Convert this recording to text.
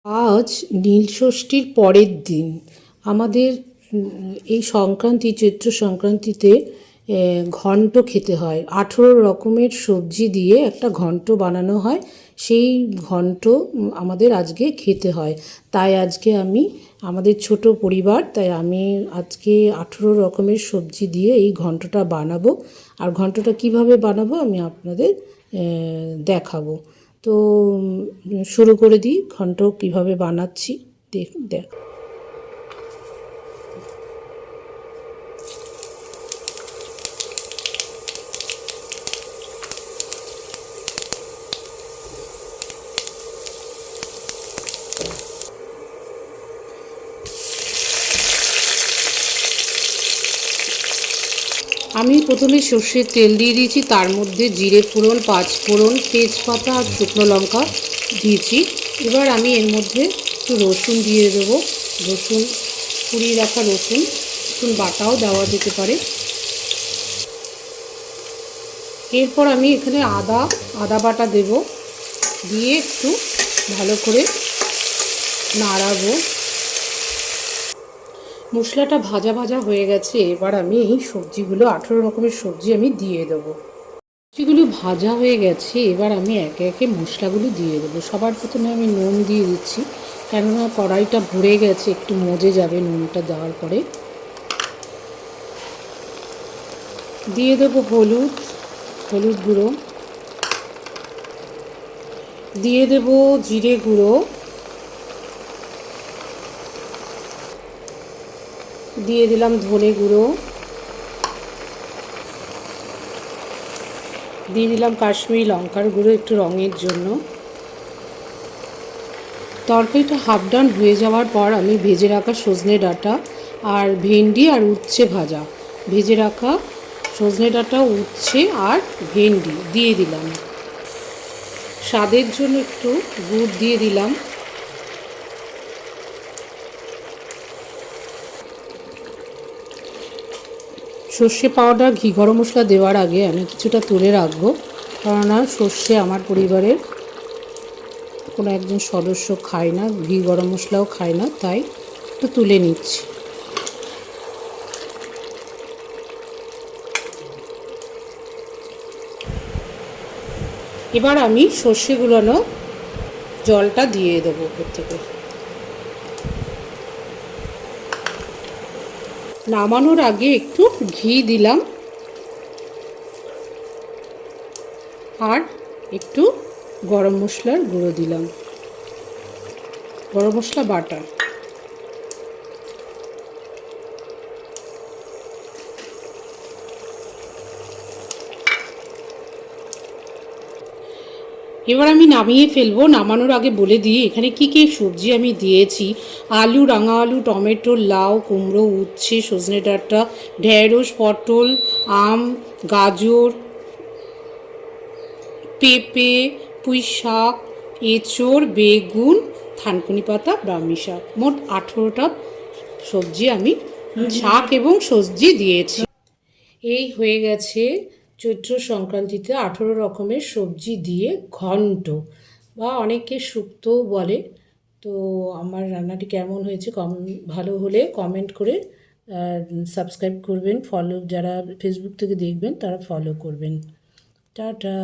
আজ নীলষষ্ঠীর পরের দিন। আমাদের এই সংক্রান্তি, চৈত্র সংক্রান্তিতে ঘন্ট খেতে হয়। 18 রকমের সবজি দিয়ে একটা ঘন্ট বানানো হয়। সেই ঘন্ট আমাদের আজকে খেতে হয়। তাই আজকে আমাদের ছোট পরিবার, তাই আমি আজকে 18 রকমের সবজি দিয়ে এই ঘন্টটা বানাবো। আর ঘন্টটা কিভাবে বানাবো আমি আপনাদের দেখাবো। তো শুরু করে দিই ঘন্ট কীভাবে বানাচ্ছি। দেখ। আমি প্রথমে সর্ষের তেল দিয়ে দিয়েছি, তার মধ্যে জিরে ফোড়ন, পাঁচ ফোড়ন, তেজপাতা আর শুকনো লঙ্কা দিয়েছি। এবার আমি এর মধ্যে একটু রসুন দিয়ে দেবো। রসুন কুড়িয়ে রাখা রসুন বাটাও দেওয়া যেতে পারে। এরপর আমি এখানে আদা বাটা দেব, দিয়ে একটু ভালো করে নাড়াবো। মশলাটা ভাজা ভাজা হয়ে গেছে। এবার আমি এই সবজিগুলো 18 রকমের সবজি আমি দিয়ে দেবো। সবজিগুলো ভাজা হয়ে গেছে। এবার আমি একে একে মশলাগুলো দিয়ে দেবো। সবার প্রথমে আমি নুন দিয়ে দিচ্ছি, কেননা কড়াইটা ভরে গেছে, একটু মজে যাবে নুনটা দেওয়ার পরে। দিয়ে দেবো হলুদ গুঁড়ো, দিয়ে দেবো জিরে গুঁড়ো, দিয়ে দিলাম ধনে গুঁড়ো, দিয়ে দিলাম কাশ্মীরি লঙ্কার গুঁড়ো একটু রঙের জন্য। তরকারিটা হাফ ডান হয়ে যাওয়ার পর আমি ভেজে রাখা সজনে ডাঁটা আর ভেন্ডি আর উচ্ছে ভাজা, ভেজে রাখা সজনে ডাঁটা, উচ্ছে আর ভেন্ডি দিয়ে দিলাম। স্বাদের জন্য একটু গুড় দিয়ে দিলাম। সর্ষে পাউডার, ঘি, গরম মশলা দেওয়ার আগে আমি কিছুটা তুলে রাখবো, কেননা সর্ষে আমার পরিবারের কোনো একজন সদস্য খায় না, ঘি গরম মশলাও খায় না, তাই একটু তুলে নিচ্ছি। এবার আমি সর্ষে গুলানো জলটা দিয়ে দেবো উপর থেকে। নামানোর আগে একটু ঘি দিলাম আর একটু গরম মশলার গুঁড়ো দিলাম, গরম মশলা বাটা। এবার আমি নামিয়ে ফেলবো। নামানোর আগে বলে দিই এখানে কী কী সবজি আমি দিয়েছি। আলু, রাঙা আলু, টমেটো, লাউ, কুমড়ো, উচ্ছে, সজনে ডাঁটা, ঢেঁড়স, পটল, আম, গাজর, পেঁপে, পুঁই শাক, এঁচোড়, বেগুন, থানকুনি পাতা, ব্রাহ্মী শাক। মোট 18টা সবজি আমি শাক এবং সবজি দিয়েছি। এই হয়ে গেছে চৈত্র সংক্রান্তিতে 18 রকমের সবজি দিয়ে ঘন্ট, বা অনেকে শুক্তোও বলে। তো আমার রান্নাটি কেমন হয়েছে, ভালো হলে কমেন্ট করে সাবস্ক্রাইব করবেন। যারা ফেসবুক থেকে দেখবেন তারা ফলো করবেন। টাটা।